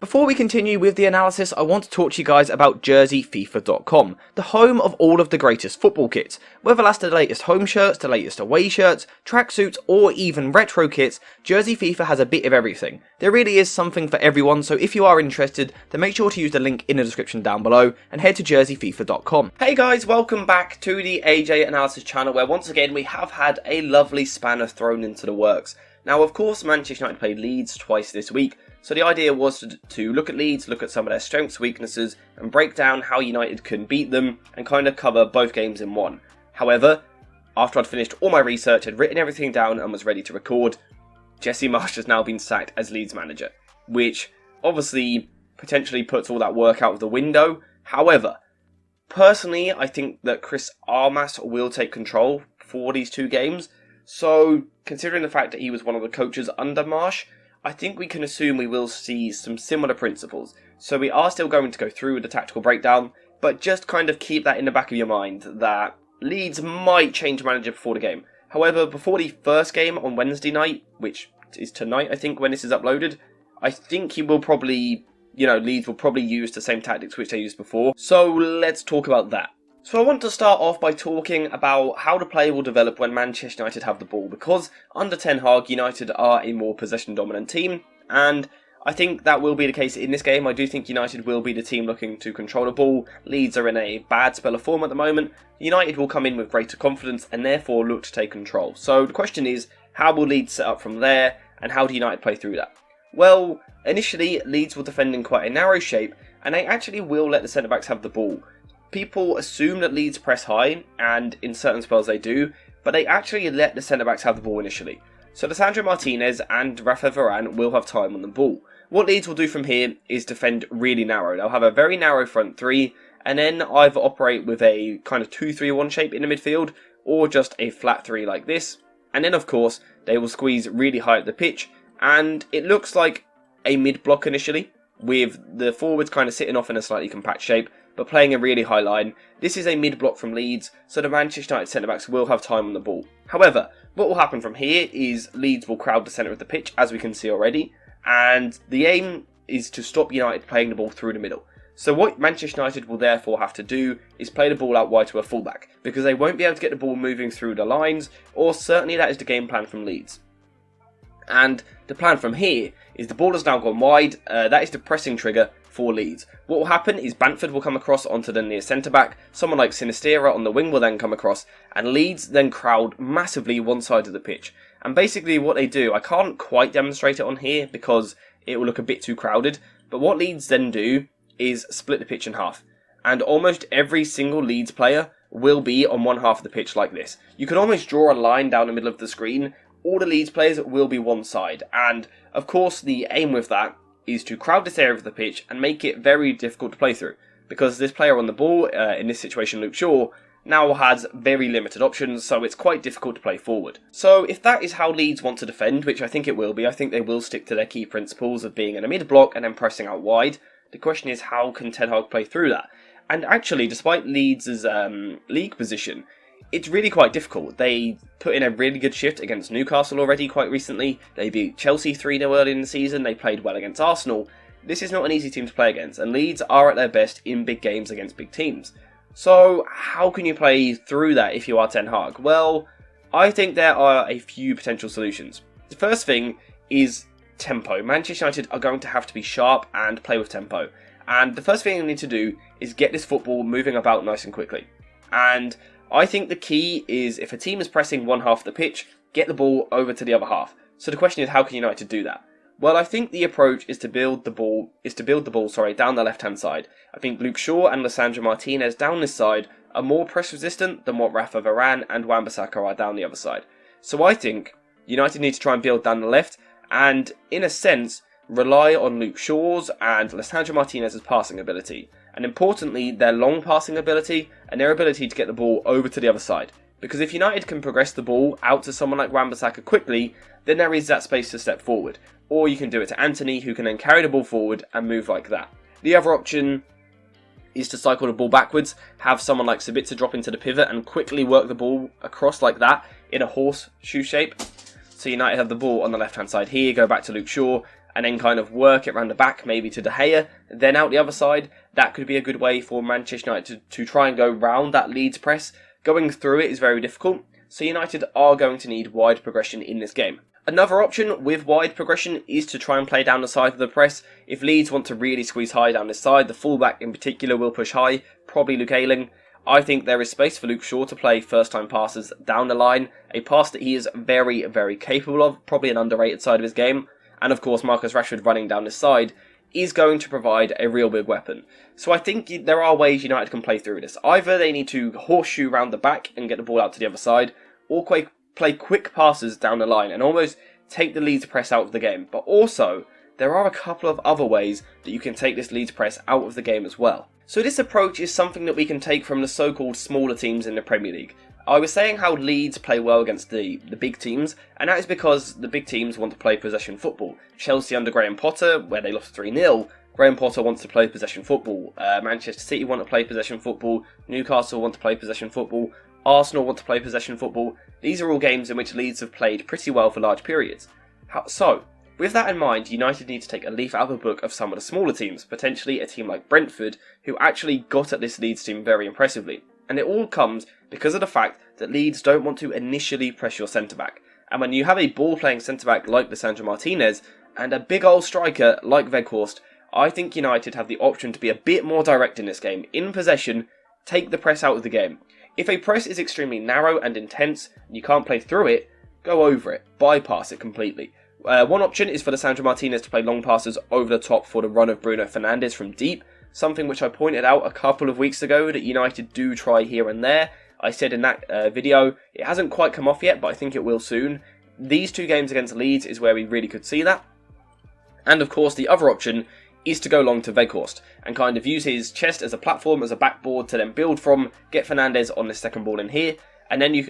Before we continue with the analysis, I want to talk to you guys about jerseyfifa.com, the home of all of the greatest football kits. Whether that's the latest home shirts, the latest away shirts, tracksuits, or even retro kits, Jersey FIFA has a bit of everything. There really is something for everyone, so if you are interested, then make sure to use the link in the description down below and head to jerseyfifa.com. Hey guys, welcome back to the AJ Analysis channel, where once again we have had a lovely spanner thrown into the works. Now, of course, Manchester United played Leeds twice this week, so the idea was to look at Leeds, look at some of their strengths, weaknesses, and break down how United can beat them, and kind of cover both games in one. However, after I'd finished all my research, had written everything down and was ready to record, Jesse Marsch has now been sacked as Leeds manager, which obviously potentially puts all that work out of the window. However, personally, I think that Chris Armas will take control for these two games. So, considering the fact that he was one of the coaches under Marsch, I think we can assume we will see some similar principles. So we are still going to go through with the tactical breakdown, but just kind of keep that in the back of your mind that Leeds might change manager before the game. However, before the first game on Wednesday night, which is tonight I think when this is uploaded, I think he will probably, Leeds will probably use the same tactics which they used before. So let's talk about that. So I want to start off by talking about how the play will develop when Manchester United have the ball, because under Ten Hag, United are a more possession-dominant team, and I think that will be the case in this game. I do think United will be the team looking to control the ball. Leeds are in a bad spell of form at the moment. United will come in with greater confidence and therefore look to take control. So the question is, how will Leeds set up from there, and how do United play through that? Well, initially, Leeds will defend in quite a narrow shape, and they actually will let the centre-backs have the ball. People assume that Leeds press high, and in certain spells they do, but they actually let the centre-backs have the ball initially. So Lisandro Martinez and Rafa Varane will have time on the ball. What Leeds will do from here is defend really narrow. They'll have a very narrow front three, and then either operate with a kind of 2-3-1 shape in the midfield, or just a flat three like this. And then of course, they will squeeze really high at the pitch, and it looks like a mid-block initially, with the forwards kind of sitting off in a slightly compact shape, but playing a really high line. This is a mid-block from Leeds, so the Manchester United centre-backs will have time on the ball. However, what will happen from here is Leeds will crowd the centre of the pitch, as we can see already, and the aim is to stop United playing the ball through the middle. So what Manchester United will therefore have to do is play the ball out wide to a fullback, because they won't be able to get the ball moving through the lines, or certainly that is the game plan from Leeds. And the plan from here is the ball has now gone wide, that is the pressing trigger for Leeds. What will happen is Bamford will come across onto the near centre-back, someone like Sinistera on the wing will then come across, and Leeds then crowd massively one side of the pitch. And basically what they do, I can't quite demonstrate it on here because it will look a bit too crowded, but what Leeds then do is split the pitch in half. And almost every single Leeds player will be on one half of the pitch like this. You can almost draw a line down the middle of the screen. All the Leeds players will be one side, and of course the aim with that is to crowd this area of the pitch and make it very difficult to play through, because this player on the ball, in this situation Luke Shaw, now has very limited options, so it's quite difficult to play forward. So if that is how Leeds want to defend, which I think it will be, I think they will stick to their key principles of being in a mid-block and then pressing out wide. The question is, how can Ten Hag play through that? And actually, despite Leeds' league position, it's really quite difficult. They put in a really good shift against Newcastle already quite recently. They beat Chelsea 3-0 early in the season. They played well against Arsenal. This is not an easy team to play against, and Leeds are at their best in big games against big teams. So how can you play through that if you are Ten Hag? Well, I think there are a few potential solutions. The first thing is tempo. Manchester United are going to have to be sharp and play with tempo. And the first thing you need to do is get this football moving about nice and quickly. And I think the key is, if a team is pressing one half of the pitch, get the ball over to the other half. So the question is, how can United do that? Well, I think the approach is to build the ball down the left-hand side. I think Luke Shaw and Lisandro Martinez down this side are more press resistant than what Rafa Varane and Wan-Bissaka are down the other side. So I think United need to try and build down the left, and in a sense rely on Luke Shaw's and Lisandro Martinez's passing ability, and importantly their long passing ability and their ability to get the ball over to the other side. Because if United can progress the ball out to someone like Wan-Bissaka quickly, then there is that space to step forward. Or you can do it to Anthony, who can then carry the ball forward and move like that. The other option is to cycle the ball backwards, have someone like Sabitzer drop into the pivot and quickly work the ball across like that in a horseshoe shape. So United have the ball on the left hand side here, go back to Luke Shaw, and then kind of work it around the back, maybe to De Gea, then out the other side. That could be a good way for Manchester United to try and go round that Leeds press. Going through it is very difficult, so United are going to need wide progression in this game. Another option with wide progression is to try and play down the side of the press. If Leeds want to really squeeze high down this side, the fullback in particular will push high, probably Luke Ayling. I think there is space for Luke Shaw to play first-time passes down the line, a pass that he is very, very capable of, probably an underrated side of his game. And of course, Marcus Rashford running down this side is going to provide a real big weapon. So I think there are ways United can play through this. Either they need to horseshoe round the back and get the ball out to the other side, or play quick passes down the line and almost take the Leeds press out of the game. But also, there are a couple of other ways that you can take this Leeds press out of the game as well. So this approach is something that we can take from the so-called smaller teams in the Premier League. I was saying how Leeds play well against the big teams, and that is because the big teams want to play possession football. Chelsea under Graham Potter, where they lost 3-0, Graham Potter wants to play possession football. Manchester City want to play possession football. Newcastle want to play possession football. Arsenal want to play possession football. These are all games in which Leeds have played pretty well for large periods. So, with that in mind, United need to take a leaf out of the book of some of the smaller teams, potentially a team like Brentford, who actually got at this Leeds team very impressively. And it all comes because of the fact that Leeds don't want to initially press your centre-back. And when you have a ball-playing centre-back like Lisandro Martinez, and a big old striker like Weghorst, I think United have the option to be a bit more direct in this game. In possession, take the press out of the game. If a press is extremely narrow and intense, and you can't play through it, go over it, bypass it completely. One option is for Lisandro Martinez to play long passes over the top for the run of Bruno Fernandes from deep, something which I pointed out a couple of weeks ago that United do try here and there. I said in that video, it hasn't quite come off yet, but I think it will soon. These two games against Leeds is where we really could see that. And of course, the other option is to go long to Weghorst and kind of use his chest as a platform, as a backboard to then build from, get Fernandes on this second ball in here, and then you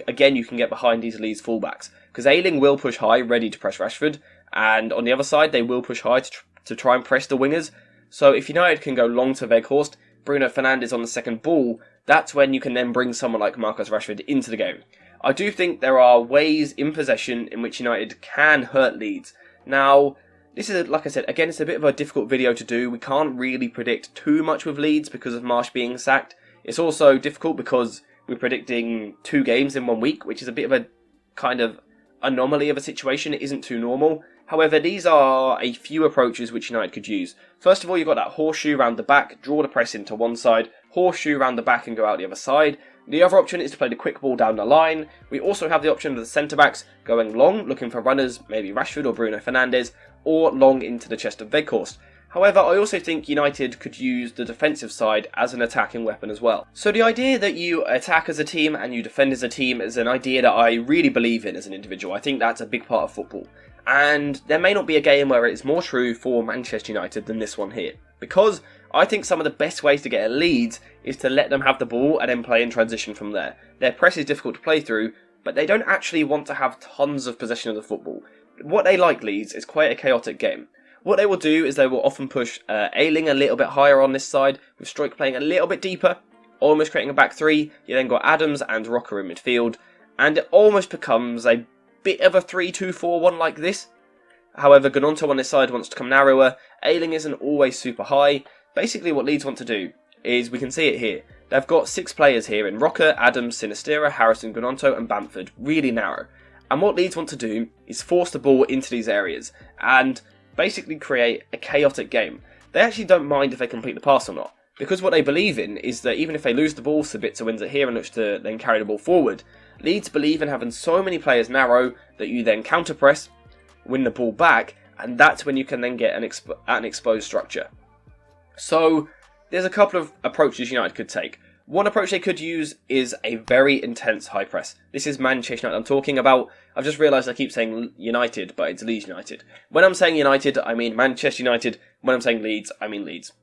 can get behind these Leeds fullbacks. Because Ayling will push high, ready to press Rashford, and on the other side, they will push high to try and press the wingers. So if United can go long to Weghorst, Bruno Fernandes on the second ball, that's when you can then bring someone like Marcus Rashford into the game. I do think there are ways in possession in which United can hurt Leeds. Now, this is, like I said, again, it's a bit of a difficult video to do. We can't really predict too much with Leeds because of Marsh being sacked. It's also difficult because we're predicting 2 games in 1 week, which is a bit of a kind of anomaly of a situation. It isn't too normal. However, these are a few approaches which United could use. First of all, you've got that horseshoe round the back, draw the press into one side, horseshoe round the back and go out the other side. The other option is to play the quick ball down the line. We also have the option of the centre-backs going long, looking for runners, maybe Rashford or Bruno Fernandes, or long into the chest of Weghorst. However, I also think United could use the defensive side as an attacking weapon as well. So the idea that you attack as a team and you defend as a team is an idea that I really believe in as an individual. I think that's a big part of football. And there may not be a game where it's more true for Manchester United than this one here. Because I think some of the best ways to get a lead is to let them have the ball and then play in transition from there. Their press is difficult to play through, but they don't actually want to have tons of possession of the football. What they like, Leeds, is quite a chaotic game. What they will do is they will often push Ayling a little bit higher on this side, with Struijk playing a little bit deeper, almost creating a back three. You then got Adams and Rocker in midfield, and it almost becomes a bit of a 3-2-4-1 like this. However, Gnonto on this side wants to come narrower. Ayling isn't always super high. Basically what Leeds want to do is, we can see it here, they've got 6 players here in Rocker, Adams, Sinistera, Harrison, Gnonto and Bamford, really narrow. And what Leeds want to do is force the ball into these areas and basically create a chaotic game. They actually don't mind if they complete the pass or not, because what they believe in is that even if they lose the ball, Sabitzer wins it here and looks to then carry the ball forward. Leeds believe in having so many players narrow that you then counter press, win the ball back, and that's when you can then get an exposed structure. So there's a couple of approaches United could take. One approach they could use is a very intense high press. This is Manchester United I'm talking about. I've just realised I keep saying United, but it's Leeds United. When I'm saying United, I mean Manchester United. When I'm saying Leeds, I mean Leeds.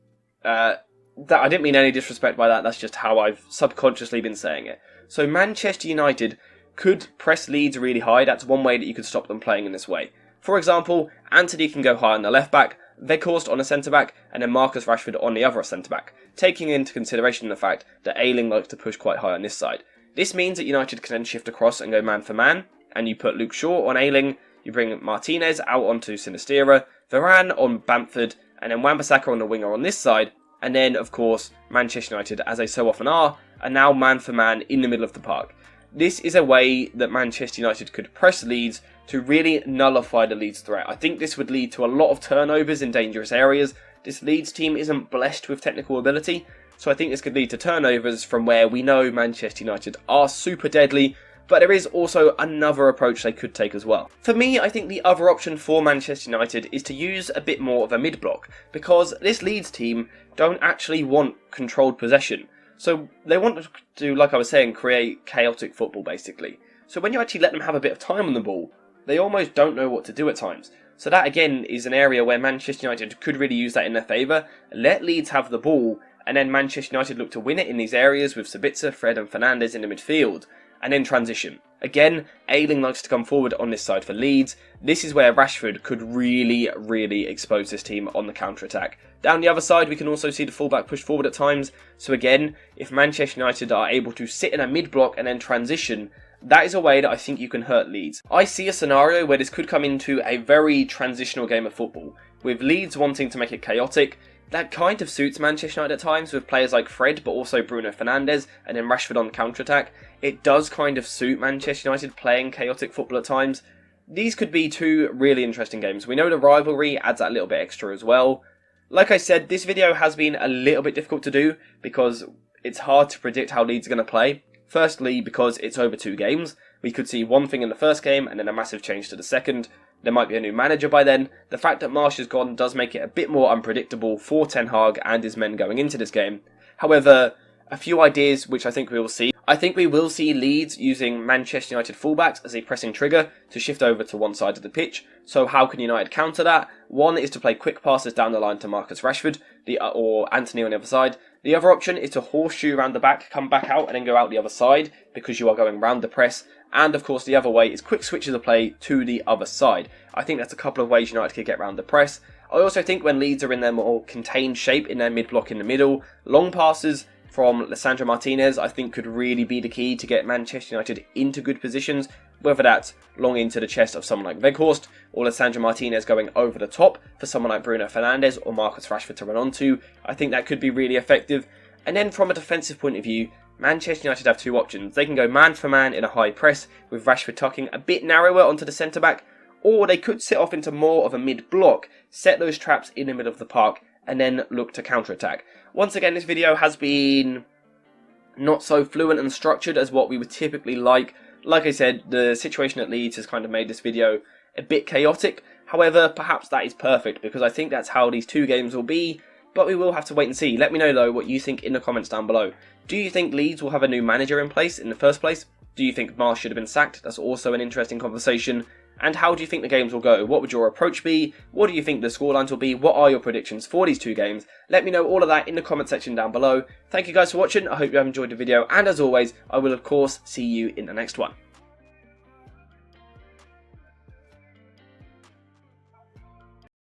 I didn't mean any disrespect by that. That's just how I've subconsciously been saying it. So Manchester United could press Leeds really high. That's one way that you could stop them playing in this way. For example, Antony can go high on the left back, Weghorst on a centre-back, and then Marcus Rashford on the other centre-back, taking into consideration the fact that Ayling likes to push quite high on this side. This means that United can then shift across and go man for man, and you put Luke Shaw on Ayling, you bring Martinez out onto Sinistera, Varane on Bamford, and then Wan-Bissaka on the winger on this side, and then, of course, Manchester United, as they so often are now man for man in the middle of the park. This is a way that Manchester United could press Leeds to really nullify the Leeds threat. I think this would lead to a lot of turnovers in dangerous areas. This Leeds team isn't blessed with technical ability, so I think this could lead to turnovers from where we know Manchester United are super deadly, but there is also another approach they could take as well. For me, I think the other option for Manchester United is to use a bit more of a mid-block, because this Leeds team don't actually want controlled possession. So they want to, like I was saying, create chaotic football basically. So when you actually let them have a bit of time on the ball, they almost don't know what to do at times. So that again is an area where Manchester United could really use that in their favour. Let Leeds have the ball, and then Manchester United look to win it in these areas with Sabitzer, Fred and Fernandes in the midfield, and then transition. Again, Ayling likes to come forward on this side for Leeds. This is where Rashford could really expose this team on the counter-attack. Down the other side, we can also see the fullback push forward at times. So again, if Manchester United are able to sit in a mid-block and then transition, that is a way that I think you can hurt Leeds. I see a scenario where this could come into a very transitional game of football, with Leeds wanting to make it chaotic. That kind of suits Manchester United at times, with players like Fred, but also Bruno Fernandes, and then Rashford on the counter-attack. It does kind of suit Manchester United playing chaotic football at times. These could be two really interesting games. We know the rivalry adds that little bit extra as well. Like I said, this video has been a little bit difficult to do, because it's hard to predict how Leeds are going to play. Firstly, because it's over 2 games. We could see one thing in the first game, and then a massive change to the second. There might be a new manager by then. The fact that Marsh is gone does make it a bit more unpredictable for Ten Hag and his men going into this game. However, a few ideas which I think we will see. I think we will see Leeds using Manchester United fullbacks as a pressing trigger to shift over to one side of the pitch. So how can United counter that? One is to play quick passes down the line to Marcus Rashford or Anthony on the other side. The other option is to horseshoe around the back, come back out and then go out the other side because you are going round the press. And of course the other way is quick switches of play to the other side. I think that's a couple of ways United could get round the press. I also think when Leeds are in their more contained shape in their mid-block in the middle, long passes from Lisandro Martinez I think could really be the key to get Manchester United into good positions, whether that's long into the chest of someone like Weghorst or Lisandro Martinez going over the top for someone like Bruno Fernandes or Marcus Rashford to run onto. I think that could be really effective. And then from a defensive point of view, Manchester United have 2 options. They can go man for man in a high press with Rashford tucking a bit narrower onto the centre back, or they could sit off into more of a mid-block, set those traps in the middle of the park and then look to counter-attack. Once again, this video has been not so fluent and structured as what we would typically like. Like I said, the situation at Leeds has kind of made this video a bit chaotic. However, perhaps that is perfect because I think that's how these 2 games will be, but we will have to wait and see. Let me know though what you think in the comments down below. Do you think Leeds will have a new manager in place in the first place? Do you think Marsh should have been sacked? That's also an interesting conversation. And how do you think the games will go? What would your approach be? What do you think the scorelines will be? What are your predictions for these 2 games? Let me know all of that in the comment section down below. Thank you guys for watching. I hope you have enjoyed the video. And as always, I will of course see you in the next one.